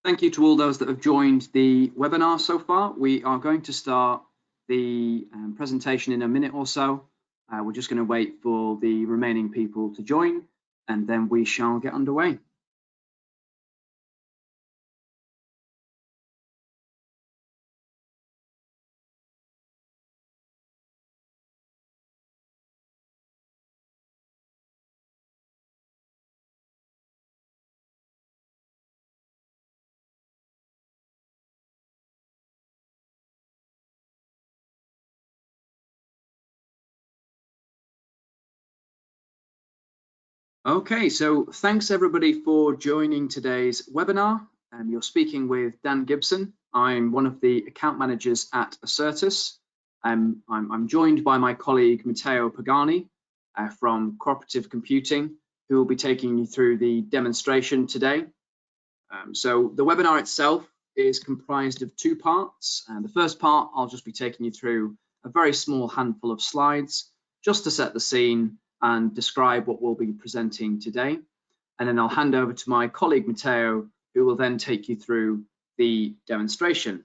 Thank you to all those that have joined the webinar so far. We are going to start the presentation in a minute or so. We're just going to wait for the remaining people to join, and then we shall get underway. Okay, so thanks everybody for joining today's webinar. You're speaking with Dan Gibson. I'm one of the account managers at Acertus. I'm joined by my colleague Matteo Pagani from Cooperative Computing, who will be taking you through the demonstration today. So the webinar itself is comprised of two parts. The first part, I'll just be taking you through a very small handful of slides just to set the scene and describe what we'll be presenting today. And then I'll hand over to my colleague Matteo, who will then take you through the demonstration.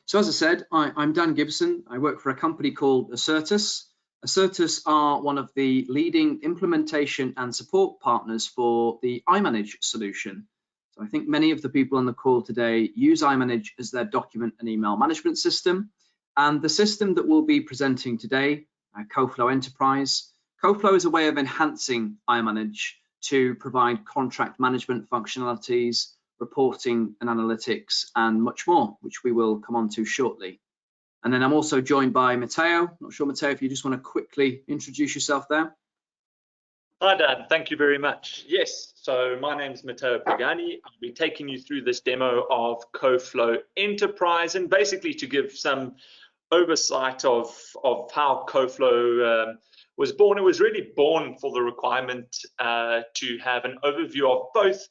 So as I said, I'm Dan Gibson. I work for a company called Acertus. Acertus are one of the leading implementation and support partners for the iManage solution. So I think many of the people on the call today use iManage as their document and email management system. And the system that we'll be presenting today, Co-Flo Enterprise. Co-Flo is a way of enhancing iManage to provide contract management functionalities, reporting and analytics, and much more, which we will come on to shortly. And then I'm also joined by Matteo. Not sure, Matteo, if you just want to quickly introduce yourself there. Hi, Dan. Thank you very much. Yes, so my name is Matteo Pagani. I'll be taking you through this demo of Co-Flo Enterprise, and basically to give some oversight of how Co-Flo was born. It was really born for the requirement to have an overview of both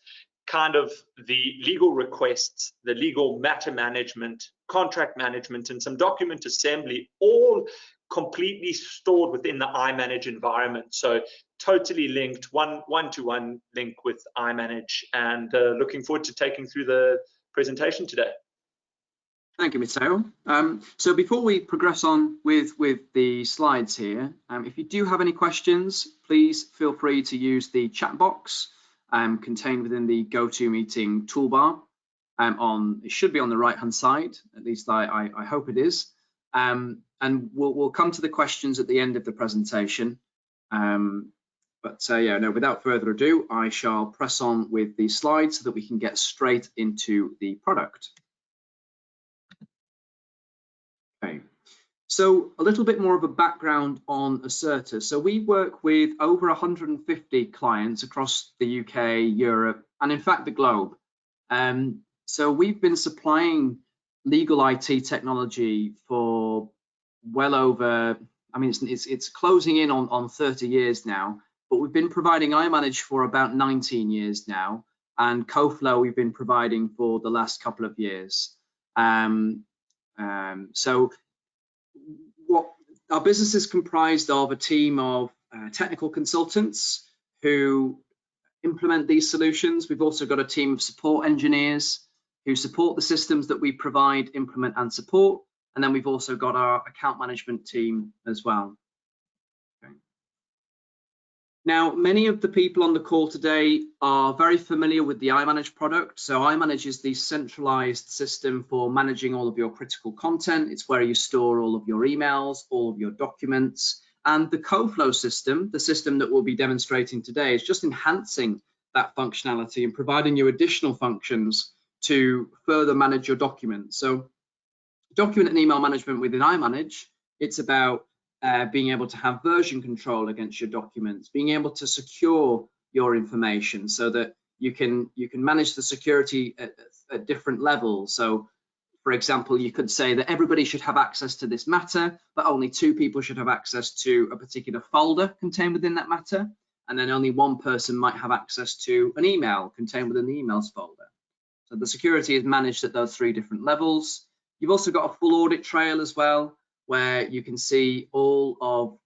kind of the legal requests, the legal matter management, contract management, and some document assembly, all completely stored within the iManage environment. So totally linked, one-to-one link with iManage, and looking forward to taking through the presentation today. Thank you, Matteo. So before we progress on with the slides here, if you do have any questions, please feel free to use the chat box contained within the GoToMeeting toolbar. It should be on the right-hand side, at least I hope it is. And we'll come to the questions at the end of the presentation. Yeah, no, without further ado, I shall press on with the slides so that we can get straight into the product. Okay, so a little bit more of a background on Acertus. So we work with over 150 clients across the UK, Europe, and in fact the globe. So we've been supplying legal IT technology for well over, I mean, it's closing in on 30 years now, but we've been providing iManage for about 19 years now, and Co-Flo we've been providing for the last couple of years. So what our business is comprised of a team of technical consultants who implement these solutions. We've also got a team of support engineers who support the systems that we provide, implement and support. And then we've also got our account management team as well. Okay. Now, many of the people on the call today are very familiar with the iManage product. So iManage is the centralized system for managing all of your critical content. It's where you store all of your emails, all of your documents. And the Co-Flo system, the system that we'll be demonstrating today, is just enhancing that functionality and providing you additional functions to further manage your documents. So document and email management within iManage, it's about being able to have version control against your documents, being able to secure your information so that you can manage the security at different levels. So, for example, you could say that everybody should have access to this matter, but only 2 people should have access to a particular folder contained within that matter, and then only 1 person might have access to an email contained within the emails folder. So the security is managed at those 3 different levels. You've also got a full audit trail as well, where you can see all of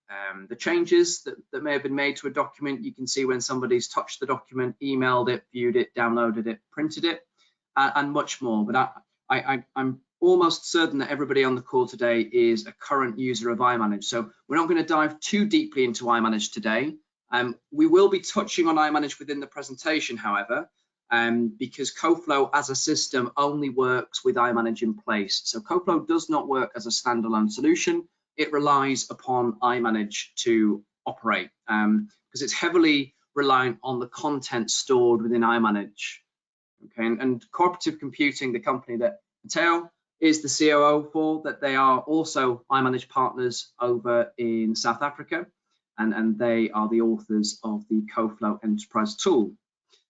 the changes that may have been made to a document. You can see when somebody's touched the document, emailed it, viewed it, downloaded it, printed it. and much more. But I'm almost certain that everybody on the call today is a current user of iManage. So we're not going to dive too deeply into iManage today. We will be touching on iManage within the presentation, however, because Co-Flo as a system only works with iManage in place. So Co-Flo does not work as a standalone solution. It relies upon iManage to operate because it's heavily reliant on the content stored within iManage. Okay, and Cooperative Computing, the company that Matteo is the COO for, that they are also iManage partners over in South Africa, and they are the authors of the Co-Flo Enterprise tool.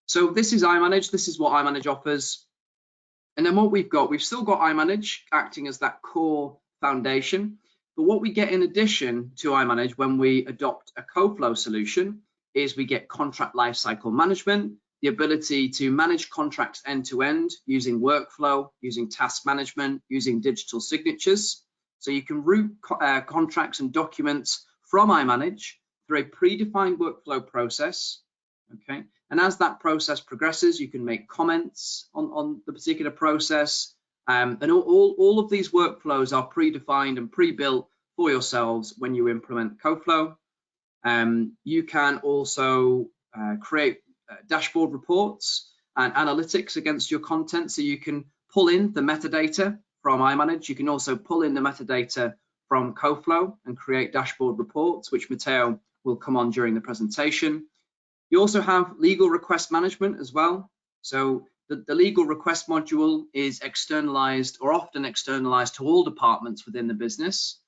So this is iManage, this is what iManage offers. And then what we've still got iManage acting as that core foundation. But what we get in addition to iManage when we adopt a Co-Flo solution is we get contract lifecycle management, the ability to manage contracts end to end using workflow, using task management, using digital signatures. So you can route contracts and documents from iManage through a predefined workflow process. Okay, and as that process progresses, you can make comments on the particular process. And all of these workflows are predefined and pre-built for yourselves when you implement Co-Flo. You can also create dashboard reports and analytics against your content, so you can pull in the metadata from iManage. You can also pull in the metadata from Co-Flo and create dashboard reports, which Matteo will come on during the presentation. You also have legal request management as well. So the legal request module is externalized, or often externalized, to all departments within the business.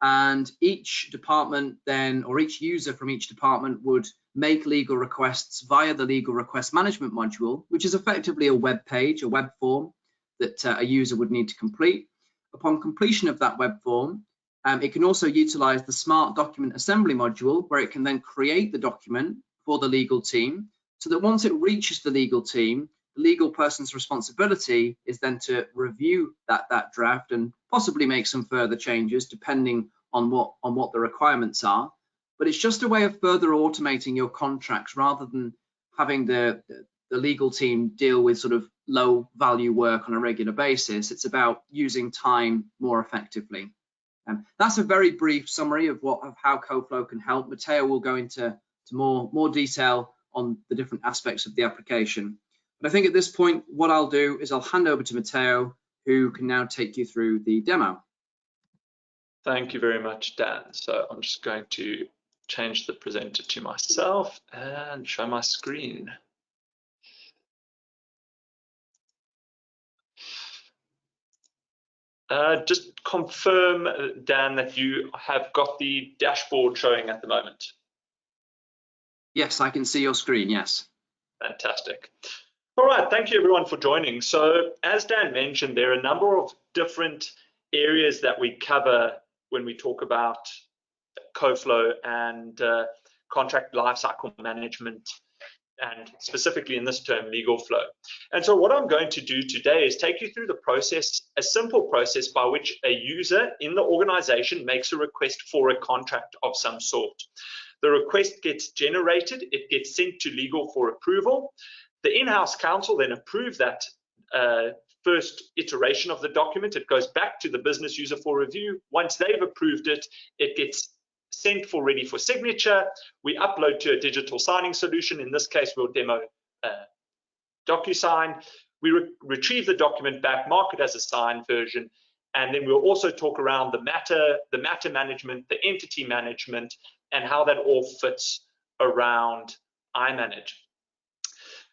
And each department then, or each user from each department, would make legal requests via the legal request management module, which is effectively a web page, a web form that a user would need to complete. Upon completion of that web form, it can also utilize the smart document assembly module, where it can then create the document for the legal team, so that once it reaches the legal team, the legal person's responsibility is then to review that draft and possibly make some further changes depending on what the requirements are. But it's just a way of further automating your contracts rather than having the legal team deal with sort of low value work on a regular basis. It's about using time more effectively. That's a very brief summary of how Co-Flo can help. Matteo will go into more detail on the different aspects of the application. But I think at this point, what I'll do is I'll hand over to Matteo, who can now take you through the demo. Thank you very much, Dan. So I'm just going to change the presenter to myself and show my screen. Just confirm, Dan, that you have got the dashboard showing at the moment. Yes, I can see your screen, yes. Fantastic. All right, thank you everyone for joining. So as Dan mentioned, there are a number of different areas that we cover when we talk about Co-Flo and contract lifecycle management, and specifically in this term, legal flow. And so what I'm going to do today is take you through the process, a simple process by which a user in the organization makes a request for a contract of some sort. The request gets generated, it gets sent to legal for approval. The in-house counsel then approve that first iteration of the document. It goes back to the business user for review. Once they've approved it, it gets sent for ready for signature. We upload to a digital signing solution. In this case, we'll demo DocuSign. We retrieve the document back, mark it as a signed version, and then we'll also talk around the matter management, the entity management, and how that all fits around iManage.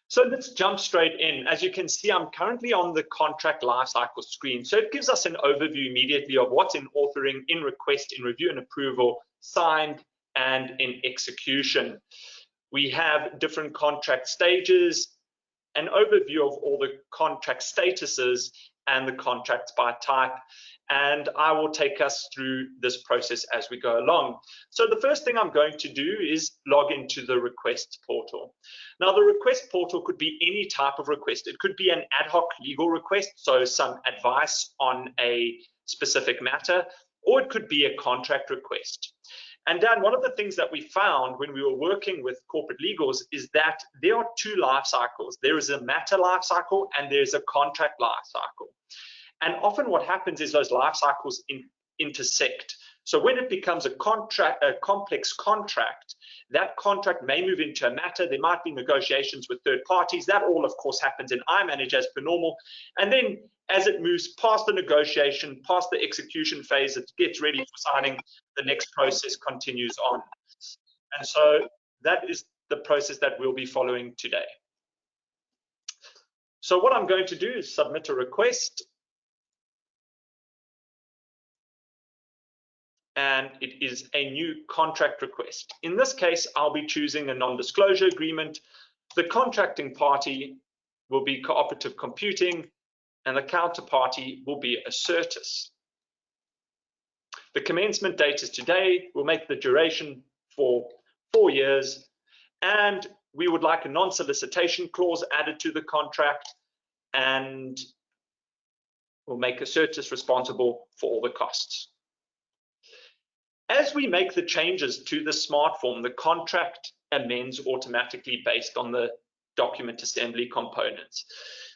So let's jump straight in. As you can see, I'm currently on the contract lifecycle screen. So it gives us an overview immediately of what's in authoring, in request, in review and approval, signed, and in execution. We have different contract stages, an overview of all the contract statuses and the contracts by type. And I will take us through this process as we go along. So the first thing I'm going to do is log into the requests portal. Now, the request portal could be any type of request. It could be an ad hoc legal request, so some advice on a specific matter, or it could be a contract request. And Dan, one of the things that we found when we were working with corporate legals is that there are two life cycles. There is a matter life cycle and there's a contract life cycle. And often what happens is those life cycles intersect. So when it becomes a complex contract, that contract may move into a matter. There might be negotiations with third parties. That all, of course, happens in iManage as per normal. And then as it moves past the negotiation, past the execution phase, it gets ready for signing, the next process continues on. And so that is the process that we'll be following today. So what I'm going to do is submit a request. And it is a new contract request. In this case, I'll be choosing a non-disclosure agreement. The contracting party will be Cooperative Computing, and the counterparty will be Acertus. The commencement date is today. We'll make the duration for 4 years, and we would like a non-solicitation clause added to the contract, and we'll make Acertus responsible for all the costs. As we make the changes to the smart form, the contract amends automatically based on the document assembly components.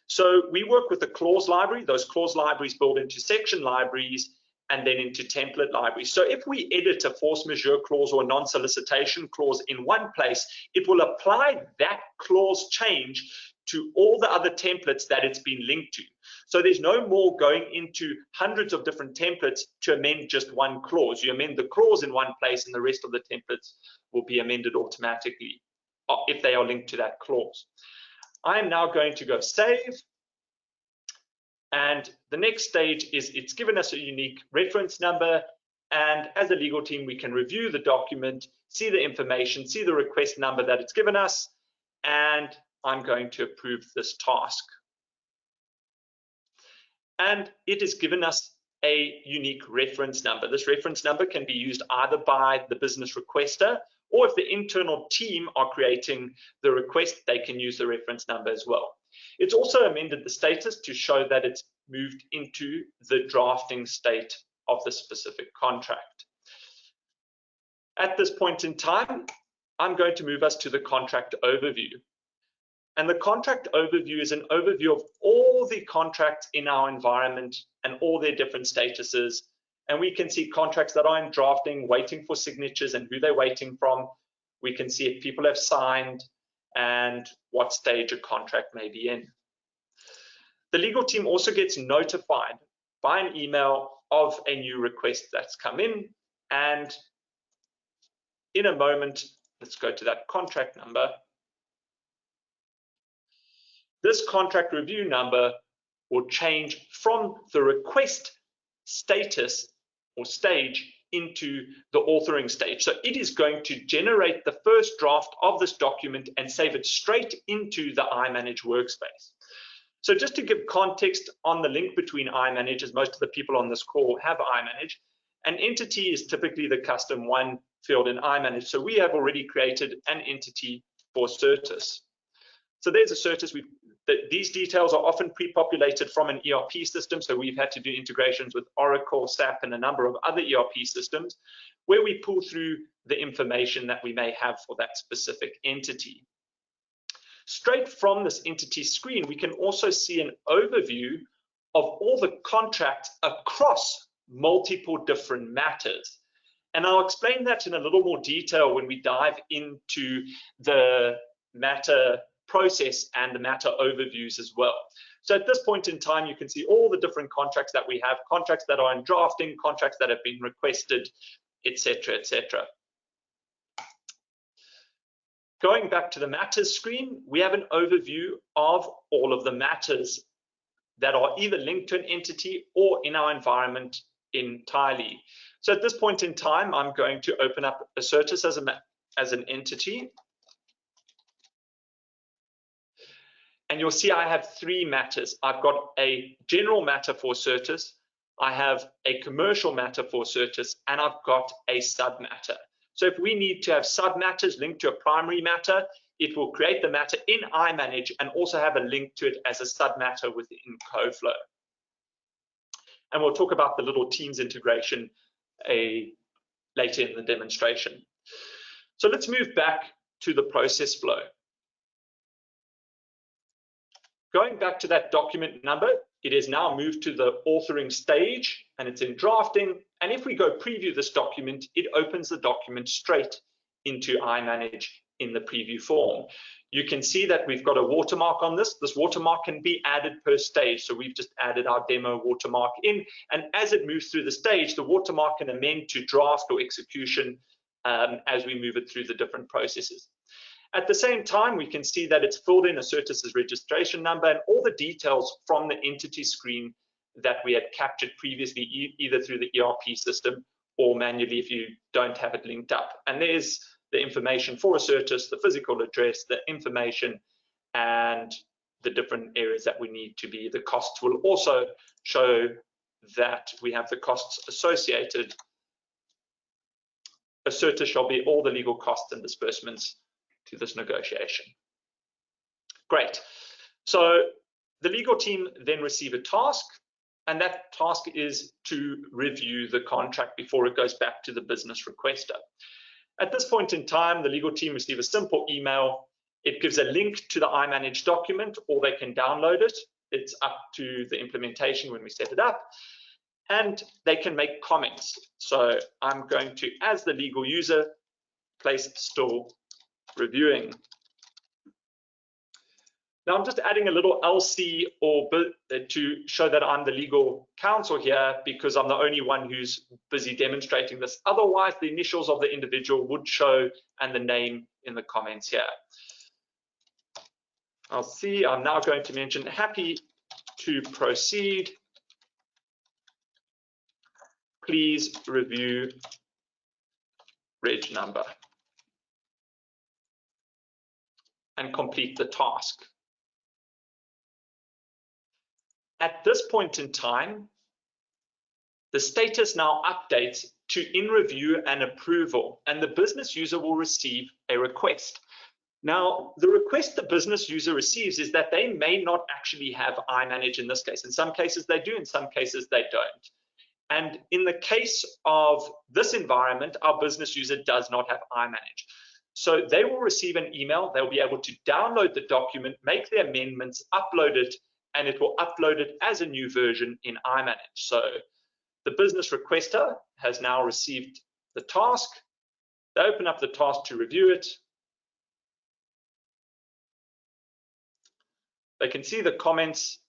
So we work with the clause library. Those clause libraries build into section libraries and then into template libraries. So if we edit a force majeure clause or a non-solicitation clause in one place, it will apply that clause change to all the other templates that it's been linked to. So there's no more going into hundreds of different templates to amend just one clause. You amend the clause in one place and the rest of the templates will be amended automatically if they are linked to that clause. I am now going to go save. And the next stage is it's given us a unique reference number. And as a legal team, we can review the document, see the information, see the request number that it's given us, and I'm going to approve this task. And it has given us a unique reference number. This reference number can be used either by the business requester, or if the internal team are creating the request, they can use the reference number as well. It's also amended the status to show that it's moved into the drafting state of the specific contract. At this point in time, I'm going to move us to the contract overview. And the contract overview is an overview of all the contracts in our environment and all their different statuses. And we can see contracts that are in drafting, waiting for signatures and who they're waiting from. We can see if people have signed and what stage a contract may be in. The legal team also gets notified by an email of a new request that's come in. And in a moment, let's go to that contract number. This contract review number will change from the request status or stage into the authoring stage. So it is going to generate the first draft of this document and save it straight into the iManage workspace. So just to give context on the link between iManage, as most of the people on this call have iManage, an entity is typically the custom one field in iManage. So we have already created an entity for Acertus. So there's Acertus. These details are often pre-populated from an ERP system, so we've had to do integrations with Oracle, SAP, and a number of other ERP systems where we pull through the information that we may have for that specific entity. Straight from this entity screen, we can also see an overview of all the contracts across multiple different matters. And I'll explain that in a little more detail when we dive into the matter process and the matter overviews as well. So at this point in time, you can see all the different contracts that we have, contracts that are in drafting, contracts that have been requested, etc., etc. Going back to the matters screen, we have an overview of all of the matters that are either linked to an entity or in our environment entirely. So at this point in time, I'm going to open up Acertus as an entity. And you'll see I have 3 matters. I've got a general matter for Acertus, I have a commercial matter for Acertus, and I've got a sub matter. So if we need to have sub matters linked to a primary matter, it will create the matter in iManage and also have a link to it as a sub matter within Co-Flo. And we'll talk about the little Teams integration later in the demonstration. So let's move back to the process flow. Going back to that document number, it is now moved to the authoring stage and it's in drafting. And if we go preview this document, it opens the document straight into iManage in the preview form. You can see that we've got a watermark on this. This watermark can be added per stage. So we've just added our demo watermark in. And as it moves through the stage, the watermark can amend to draft or execution as we move it through the different processes. At the same time, we can see that it's filled in Acertus's registration number and all the details from the entity screen that we had captured previously, either through the ERP system or manually if you don't have it linked up. And there's the information for Acertus, the physical address, the information, and the different areas that we need to be. The costs will also show that we have the costs associated. Acertus shall be all the legal costs and disbursements to this negotiation. Great. So the legal team then receive a task, and that task is to review the contract before it goes back to the business requester. At this point in time, the legal team receive a simple email. It gives a link to the iManage document, or they can download it. It's up to the implementation when we set it up. And they can make comments. So I'm going to, as the legal user, place still reviewing. Now I'm just adding a little LC or to show that I'm the legal counsel here, because I'm the only one who's busy demonstrating this. Otherwise, the initials of the individual would show and the name in the comments here. I'll see, I'm now going to mention happy to proceed. Please review reg number and complete the task. At this point in time, the status now updates to in review and approval, and the business user will receive a request. Now, the request the business user receives is that they may not actually have iManage in this case. In some cases they do, in some cases they don't. And in the case of this environment, our business user does not have iManage. So they will receive an email, they'll be able to download the document, make the amendments, upload it, and it will upload it as a new version in iManage. So the business requester has now received the task. They open up the task to review it. They can see the comments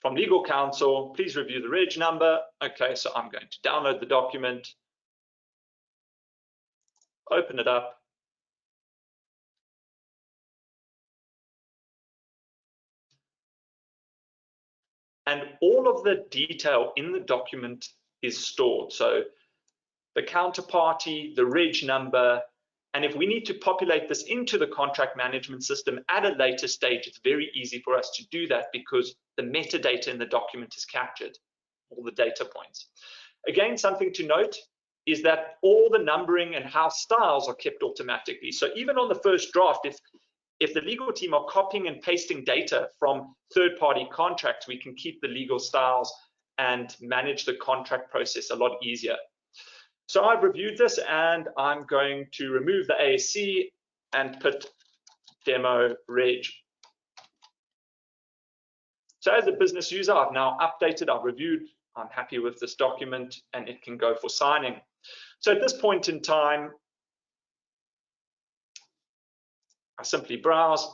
from legal counsel. Please review the reg number. Okay, so I'm going to download the document, open it up. And all of the detail in the document is stored. So the counterparty, the reg number, and if we need to populate this into the contract management system at a later stage, it's very easy for us to do that because the metadata in the document is captured, all the data points. Again, something to note is that all the numbering and house styles are kept automatically. So even on the first draft, if the legal team are copying and pasting data from third-party contracts, we can keep the legal styles and manage the contract process a lot easier. So I've reviewed this and I'm going to remove the ASC and put demo reg. So as a business user, I've now updated, I've reviewed, I'm happy with this document and it can go for signing. So at this point in time, I simply browse,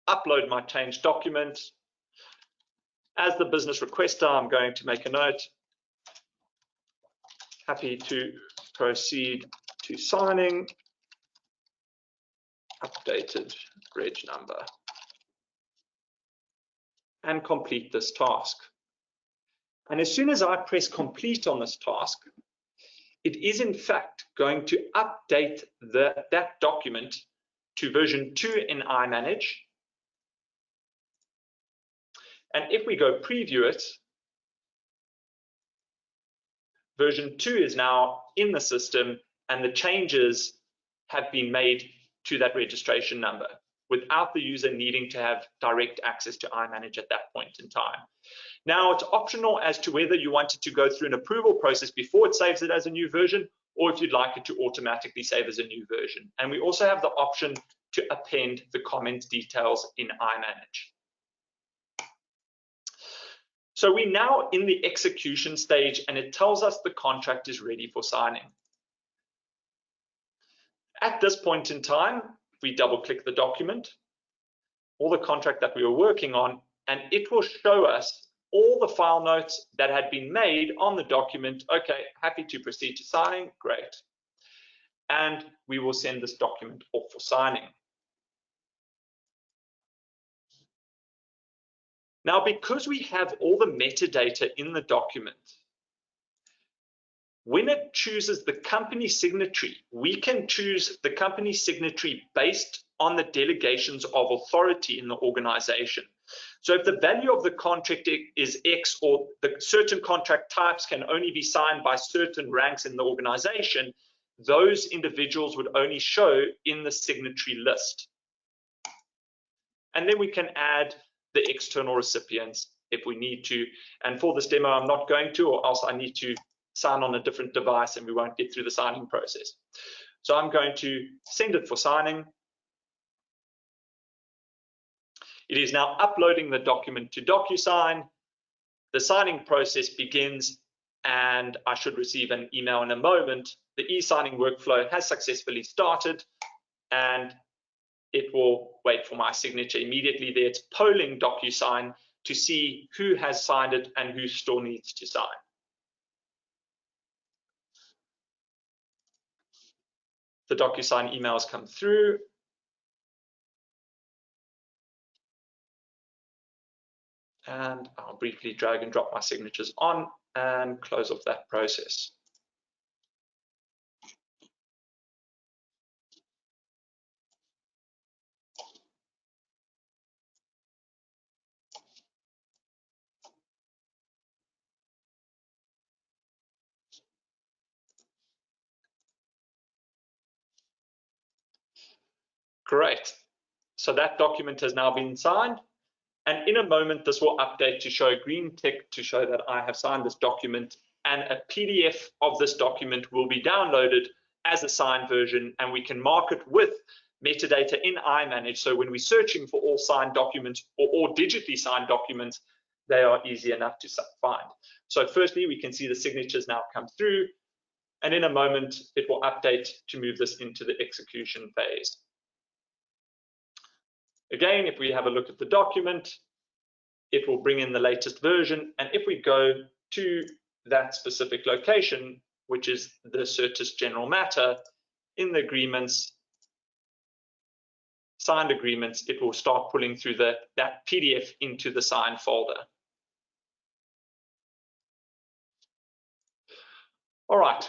upload my changed document. As the business requester, I'm going to make a note. Happy to proceed to signing. Updated reg number. And complete this task. And as soon as I press complete on this task, it is in fact going to update that document to version 2 in iManage. And if we go preview it, version 2 is now in the system and the changes have been made to that registration number without the user needing to have direct access to iManage at that point in time. Now, it's optional as to whether you wanted to go through an approval process before it saves it as a new version, or if you'd like it to automatically save as a new version. And we also have the option to append the comment details in iManage. So we're now in the execution stage, and it tells us the contract is ready for signing. At this point in time, we double click the document or the contract that we were working on, and it will show us all the file notes that had been made on the document. Okay, happy to proceed to signing, great. And we will send this document off for signing. Now, because we have all the metadata in the document, when it chooses the company signatory, we can choose the company signatory based on the delegations of authority in the organization. So if the value of the contract is X, or the certain contract types can only be signed by certain ranks in the organization, those individuals would only show in the signatory list. And then we can add the external recipients if we need to. And for this demo, I'm not going to, or else I need to sign on a different device and we won't get through the signing process. So I'm going to send it for signing. It is now uploading the document to DocuSign. The signing process begins, and I should receive an email in a moment. The e-signing workflow has successfully started, and it will wait for my signature. Immediately there, it's polling DocuSign to see who has signed it and who still needs to sign. The DocuSign emails come through. And I'll briefly drag and drop my signatures on and close off that process. Great. So that document has now been signed. And in a moment, this will update to show a green tick to show that I have signed this document, and a PDF of this document will be downloaded as a signed version, and we can mark it with metadata in iManage. So when we're searching for all signed documents or digitally signed documents, they are easy enough to find. So firstly, we can see the signatures now come through, and in a moment, it will update to move this into the execution phase. Again, if we have a look at the document, it will bring in the latest version. And if we go to that specific location, which is the Certis General Matter, in the agreements, signed agreements, it will start pulling through that PDF into the signed folder. All right,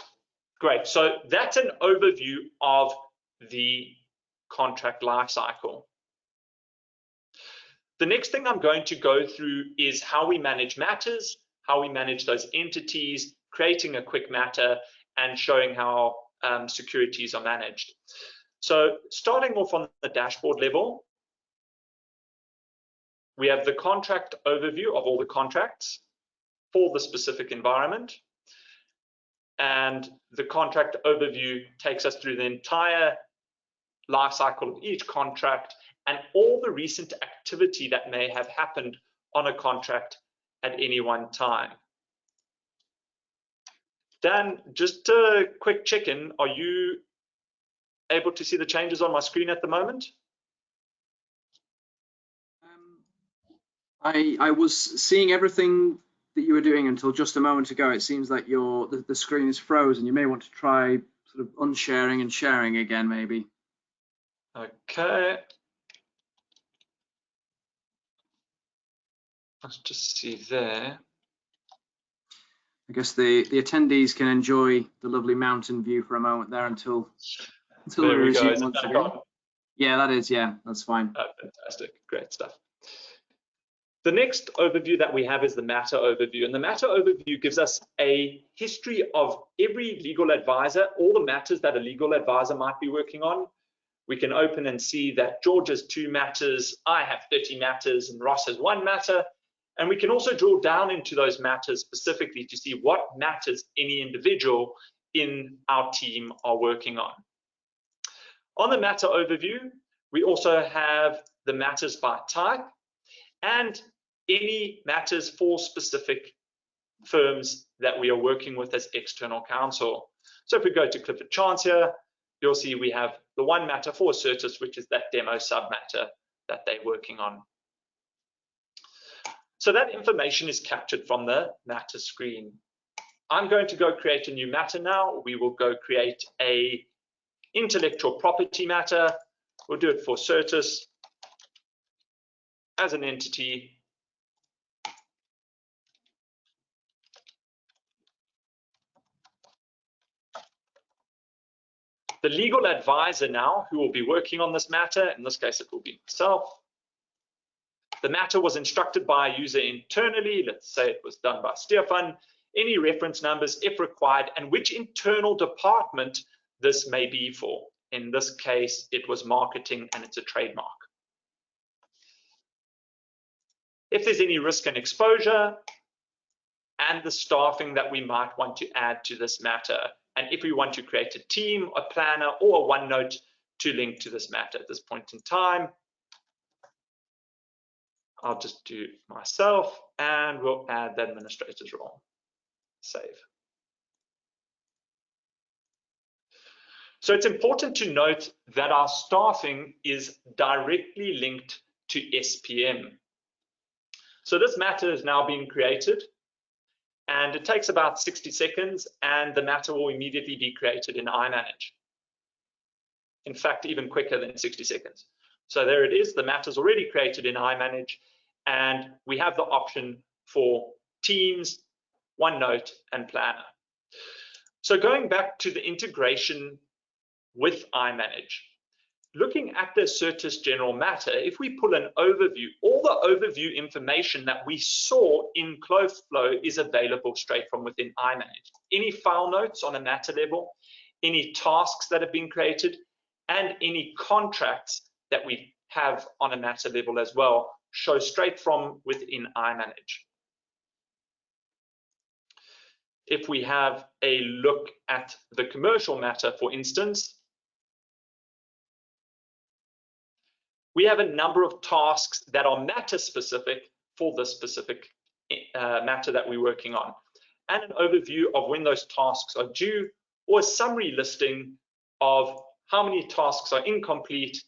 great. So that's an overview of the contract lifecycle. The next thing I'm going to go through is how we manage matters, how we manage those entities, creating a quick matter, and showing how securities are managed. So starting off on the dashboard level, we have the contract overview of all the contracts for the specific environment. And the contract overview takes us through the entire life cycle of each contract and all the recent activity that may have happened on a contract at any one time. Dan, just a quick check-in. Are you able to see the changes on my screen at the moment? I was seeing everything that you were doing until just a moment ago. It seems like the screen is frozen. You may want to try sort of unsharing and sharing again, maybe. Okay. Let's just see there. I guess the attendees can enjoy the lovely mountain view for a moment there until we resume once again. Yeah, that is, yeah, that's fine. Oh, fantastic, great stuff. The next overview that we have is the matter overview, and the matter overview gives us a history of every legal advisor, all the matters that a legal advisor might be working on. We can open and see that George has 2 matters, I have 30 matters, and Ross has 1 matter. And we can also drill down into those matters specifically to see what matters any individual in our team are working on. On the matter overview, we also have the matters by type and any matters for specific firms that we are working with as external counsel. So if we go to Clifford Chance here, you'll see we have the one matter for Certus, which is that demo submatter that they're working on. So that information is captured from the matter screen. I'm going to go create a new matter now. We will go create a intellectual property matter. We'll do it for Certus as an entity. The legal advisor now who will be working on this matter, in this case it will be myself. The matter was instructed by a user internally. Let's say it was done by Stefan. Any reference numbers if required, and which internal department this may be for. In this case, it was marketing and it's a trademark. If there's any risk and exposure, and the staffing that we might want to add to this matter. And if we want to create a team, a planner, or a OneNote to link to this matter at this point in time, I'll just do myself and we'll add the administrator's role. Save. So it's important to note that our staffing is directly linked to SPM. So this matter is now being created and it takes about 60 seconds and the matter will immediately be created in iManage. In fact, even quicker than 60 seconds. So there it is, the matter's already created in iManage and we have the option for Teams, OneNote, and Planner. So going back to the integration with iManage, looking at the Certus general matter, if we pull an overview, all the overview information that we saw in Co-Flo is available straight from within iManage. Any file notes on a matter level, any tasks that have been created, and any contracts that we have on a matter level as well, show straight from within iManage. If we have a look at the commercial matter, for instance, we have a number of tasks that are matter specific for this specific matter that we're working on, and an overview of when those tasks are due, or a summary listing of how many tasks are incomplete,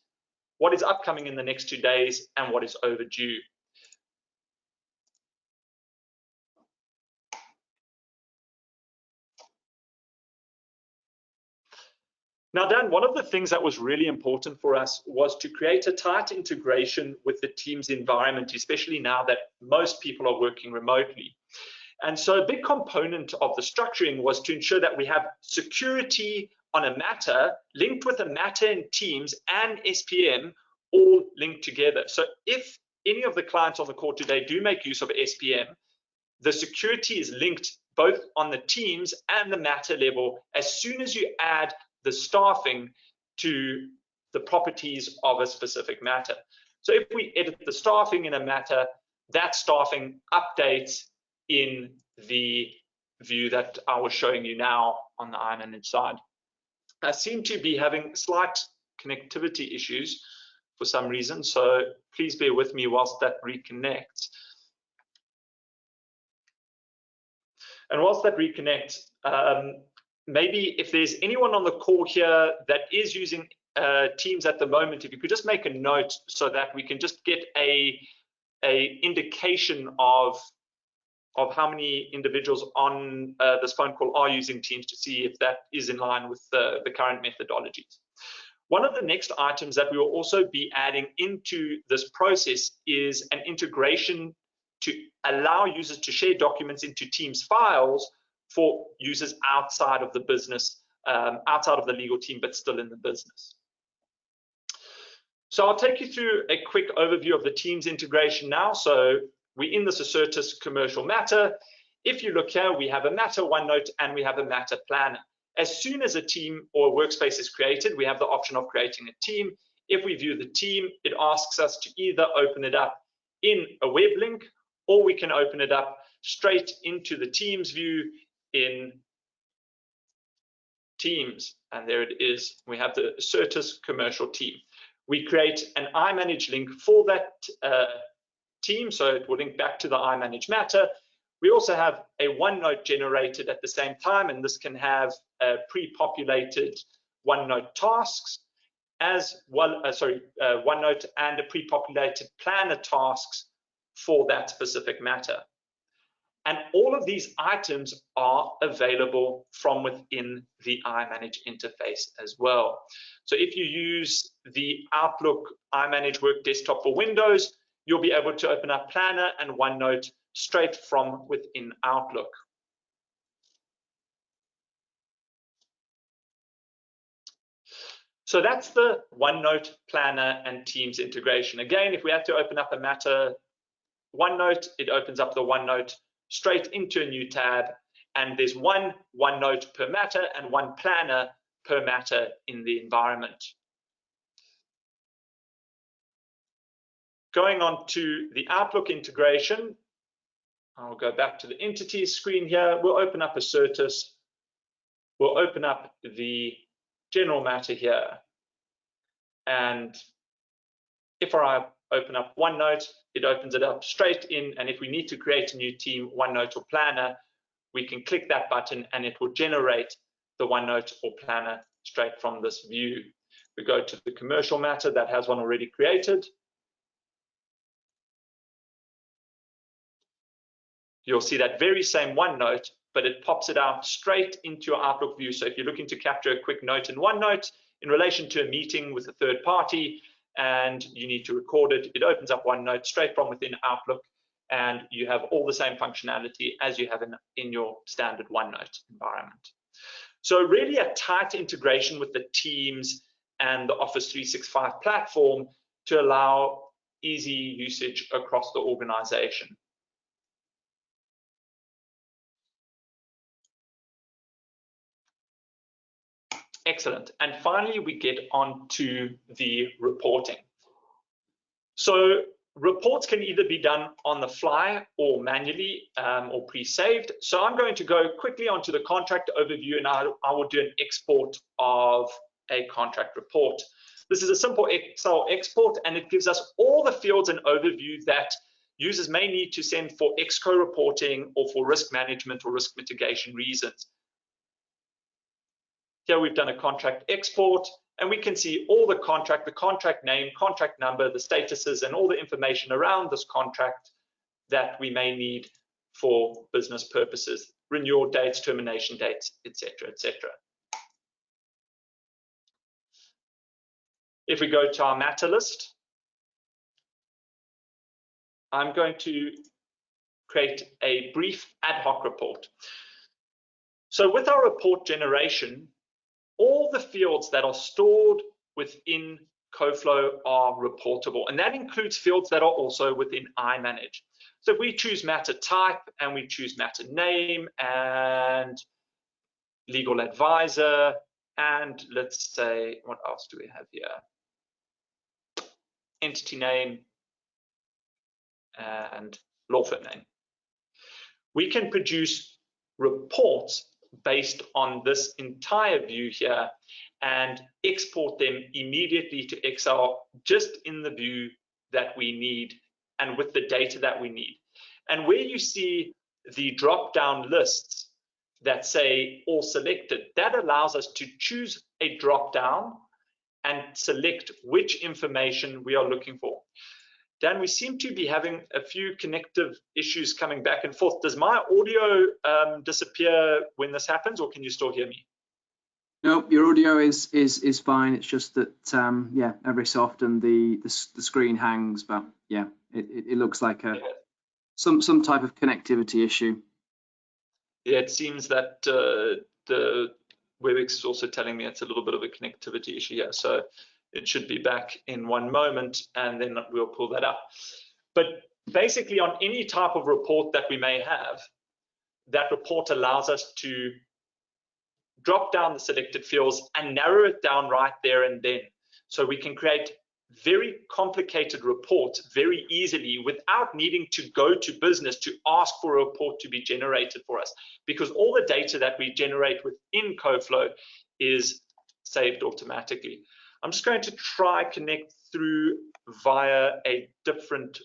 what is upcoming in the next 2 days, and what is overdue. Now, Dan, one of the things that was really important for us was to create a tight integration with the team's environment, especially now that most people are working remotely. And so a big component of the structuring was to ensure that we have security on a matter linked with a matter in Teams and SPM all linked together. So if any of the clients on the call today do make use of SPM, the security is linked both on the Teams and the matter level as soon as you add the staffing to the properties of a specific matter. So if we edit the staffing in a matter, that staffing updates in the view that I was showing you now on the iManage side. I seem to be having slight connectivity issues for some reason, so please bear with me whilst that reconnects. And whilst that reconnects, maybe if there's anyone on the call here that is using Teams at the moment, if you could just make a note so that we can just get a indication of how many individuals on this phone call are using Teams to see if that is in line with the current methodologies. One of the next items that we will also be adding into this process is an integration to allow users to share documents into Teams files for users outside of the business, outside of the legal team, but still in the business. So I'll take you through a quick overview of the Teams integration now. So we're in this Certus commercial matter. If you look here, we have a matter OneNote and we have a matter planner. As soon as a team or a workspace is created, we have the option of creating a team. If we view the team, it asks us to either open it up in a web link, or we can open it up straight into the Teams view in teams, and there it is. We have the Certus commercial team. We create an iManage link for that team, so it will link back to the iManage matter. We also have a OneNote generated at the same time, and this can have pre-populated OneNote tasks as well, OneNote and a pre-populated planner tasks for that specific matter. And all of these items are available from within the iManage interface as well. So if you use the Outlook iManage Work Desktop for Windows, you'll be able to open up Planner and OneNote straight from within Outlook. So that's the OneNote, Planner, and Teams integration. Again, if we had to open up a matter OneNote, it opens up the OneNote straight into a new tab, and there's one OneNote per matter and one planner per matter in the environment. Going on to the Outlook integration, I'll go back to the entities screen here. We'll open up a Certus. We'll open up the general matter here. And if I open up OneNote, it opens it up straight in. And if we need to create a new team, OneNote or Planner, we can click that button and it will generate the OneNote or Planner straight from this view. We go to the commercial matter that has one already created. You'll see that very same OneNote, but it pops it out straight into your Outlook view. So if you're looking to capture a quick note in OneNote in relation to a meeting with a third party and you need to record it, it opens up OneNote straight from within Outlook, and you have all the same functionality as you have in your standard OneNote environment. So really a tight integration with the Teams and the Office 365 platform to allow easy usage across the organization. Excellent. And finally, we get on to the reporting. So reports can either be done on the fly or manually or pre-saved. So I'm going to go quickly onto the contract overview, and I will do an export of a contract report. This is a simple Excel export, and it gives us all the fields and overview that users may need to send for Exco reporting or for risk management or risk mitigation reasons. Here we've done a contract export, and we can see all the contract name, contract number, the statuses, and all the information around this contract that we may need for business purposes, renewal dates, termination dates, etc., etc. If we go to our matter list, I'm going to create a brief ad hoc report. So with our report generation, all the fields that are stored within Co-Flo are reportable, and that includes fields that are also within iManage. So if we choose matter type and we choose matter name and legal advisor, and let's say, what else do we have here? Entity name and law firm name. We can produce reports based on this entire view here and export them immediately to Excel just in the view that we need and with the data that we need. And where you see the drop-down lists that say all selected, that allows us to choose a drop-down and select which information we are looking for. Dan, we seem to be having a few connective issues coming back and forth. Does my audio disappear when this happens, or can you still hear me? No, your audio is fine. It's just that yeah, every so often the screen hangs, but yeah, it looks like some type of connectivity issue. Yeah, it seems that the WebEx is also telling me it's a little bit of a connectivity issue here. So it should be back in one moment, and then we'll pull that up. But basically, on any type of report that we may have, that report allows us to drop down the selected fields and narrow it down right there and then. So we can create very complicated reports very easily without needing to go to business to ask for a report to be generated for us, because all the data that we generate within Co-Flo is saved automatically. I'm just going to try connect through via a different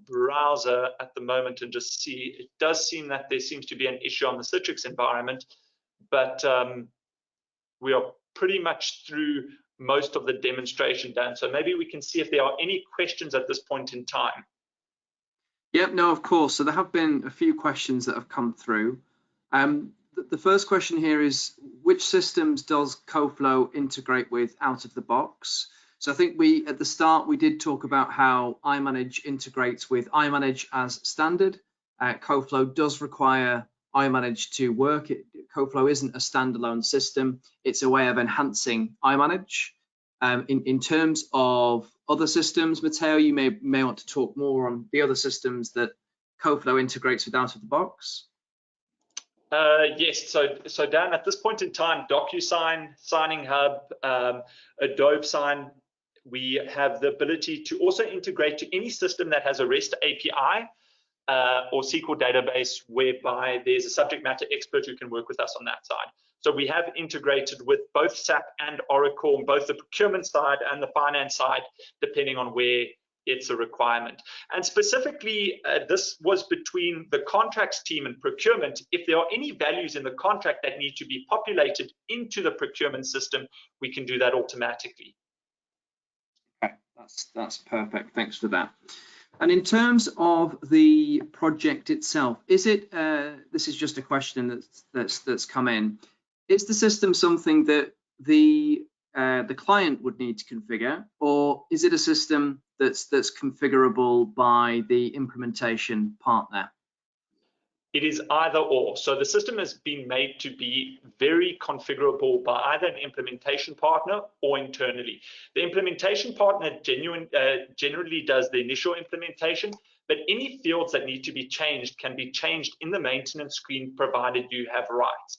browser at the moment and just see. It does seem that there seems to be an issue on the Citrix environment, but we are pretty much through most of the demonstration, Dan. So maybe we can see if there are any questions at this point in time. Yep, no, of course. So there have been a few questions that have come through. The first question here is, which systems does Co-Flo integrate with out of the box? So I think at the start, we did talk about how iManage integrates with iManage as standard. Co-Flo does require iManage to work. Co-Flo isn't a standalone system. It's a way of enhancing iManage. In terms of other systems, Matteo, you may want to talk more on the other systems that Co-Flo integrates with out of the box. Yes, so Dan, at this point in time, DocuSign, Signing Hub, Adobe Sign, we have the ability to also integrate to any system that has a REST API or SQL database, whereby there's a subject matter expert who can work with us on that side. So we have integrated with both SAP and Oracle, both the procurement side and the finance side, depending on where it's a requirement. And specifically, this was between the contracts team and procurement. If there are any values in the contract that need to be populated into the procurement system, we can do that automatically. Okay, that's perfect. Thanks for that. And in terms of the project itself, is it? This is just a question that's come in. Is the system something that the client would need to configure, or is it a system that's configurable by the implementation partner? It is either or. So the system has been made to be very configurable by either an implementation partner or internally. The implementation partner generally does the initial implementation, but any fields that need to be changed can be changed in the maintenance screen, provided you have rights.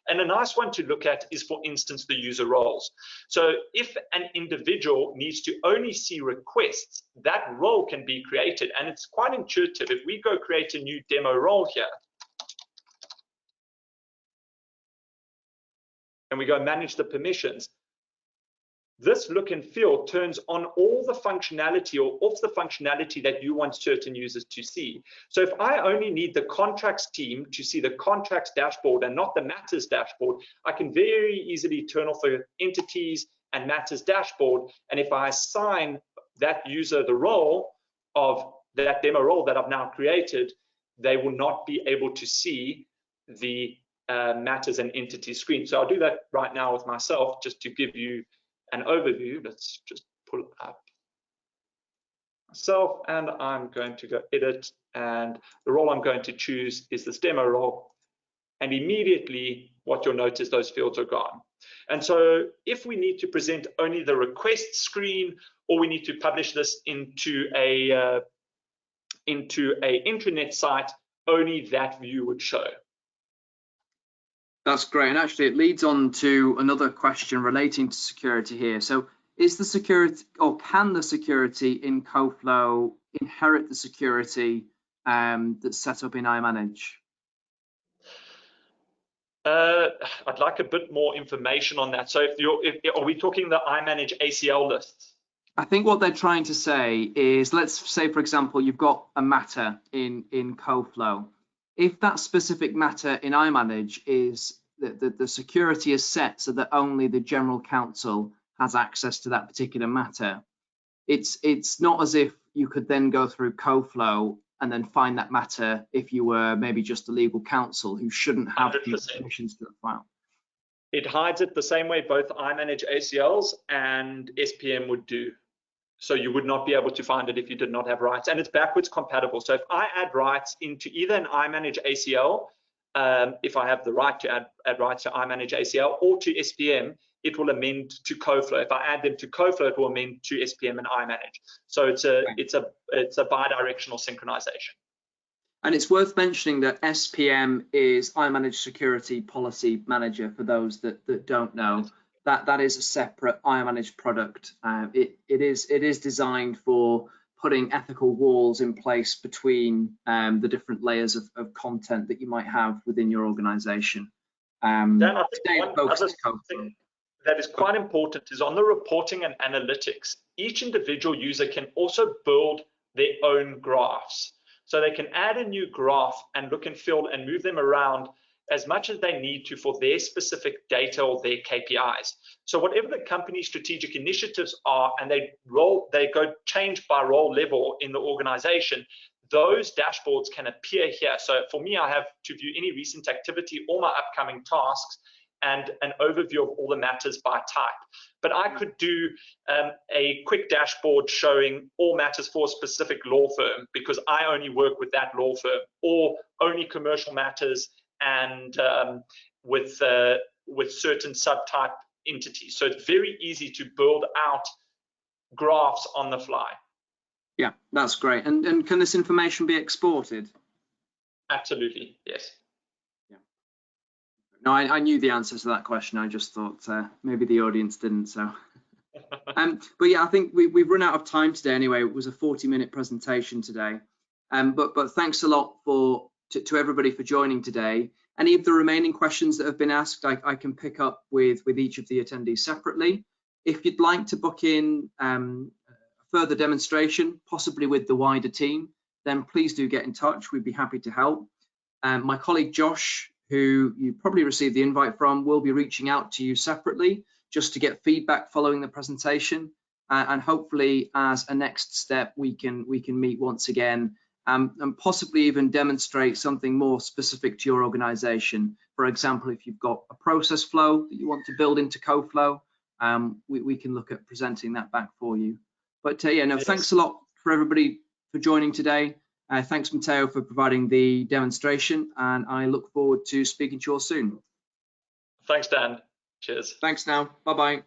And a nice one to look at is, for instance, the user roles. So if an individual needs to only see requests, that role can be created, and it's quite intuitive. If we go create a new demo role here, and we go manage the permissions, this look and feel turns on all the functionality or off the functionality that you want certain users to see. So if I only need the contracts team to see the contracts dashboard and not the matters dashboard, I can very easily turn off the entities and matters dashboard. And if I assign that user the role of that demo role that I've now created, they will not be able to see the matters and entity screen. So I'll do that right now with myself, just to give you an overview. Let's just pull up myself, and I'm going to go edit, and the role I'm going to choose is this demo role, and immediately what you'll notice, those fields are gone. And so if we need to present only the request screen, or we need to publish this into a intranet site, only that view would show. That's great, and actually it leads on to another question relating to security here. So is the security, or can the security in Co-Flo inherit the security that's set up in iManage? I'd like a bit more information on that. So are we talking the iManage ACL lists? I think what they're trying to say is, let's say, for example, you've got a matter in Co-Flo. If that specific matter in iManage is the security is set so that only the general counsel has access to that particular matter, it's not as if you could then go through Co-Flo and then find that matter if you were maybe just a legal counsel who shouldn't have the permissions to the file. It hides it the same way both iManage ACLs and SPM would do. So you would not be able to find it if you did not have rights, and it's backwards compatible. So if I add rights into either an iManage ACL, if I have the right to add rights to iManage ACL or to SPM, it will amend to Co-Flo. If I add them to Co-Flo, it will amend to SPM and iManage. So it's a bi-directional synchronization. And it's worth mentioning that SPM is iManage Security Policy Manager, for those that don't know. That is a separate iManage product. It is designed for putting ethical walls in place between the different layers of content that you might have within your organization. Dan, I think that is quite important is on the reporting and analytics. Each individual user can also build their own graphs. So they can add a new graph and look and feel and move them around as much as they need to for their specific data or their KPIs. So whatever the company's strategic initiatives are, and they go change by role level in the organization, those dashboards can appear here. So for me, I have to view any recent activity, all my upcoming tasks, and an overview of all the matters by type. But I could do a quick dashboard showing all matters for a specific law firm because I only work with that law firm, or only commercial matters and with certain subtype entities. So it's very easy to build out graphs on the fly. Yeah, that's great. And can this information be exported? Absolutely, yes. Yeah. No, I knew the answer to that question. I just thought maybe the audience didn't. So, but yeah, I think we've run out of time today. Anyway, it was a 40-minute presentation today. But thanks a lot to everybody for joining today. Any of the remaining questions that have been asked, I can pick up with each of the attendees separately. If you'd like to book in further demonstration, possibly with the wider team, then please do get in touch. We'd be happy to help. My colleague Josh, who you probably received the invite from, will be reaching out to you separately just to get feedback following the presentation, and hopefully as a next step we can meet once again and possibly even demonstrate something more specific to your organization. For example, if you've got a process flow that you want to build into Co-Flo, we can look at presenting that back for you. But yeah, no, yes. Thanks a lot for everybody for joining today. Thanks, Matteo, for providing the demonstration, and I look forward to speaking to you all soon. Thanks, Dan. Cheers. Thanks now. Bye-bye.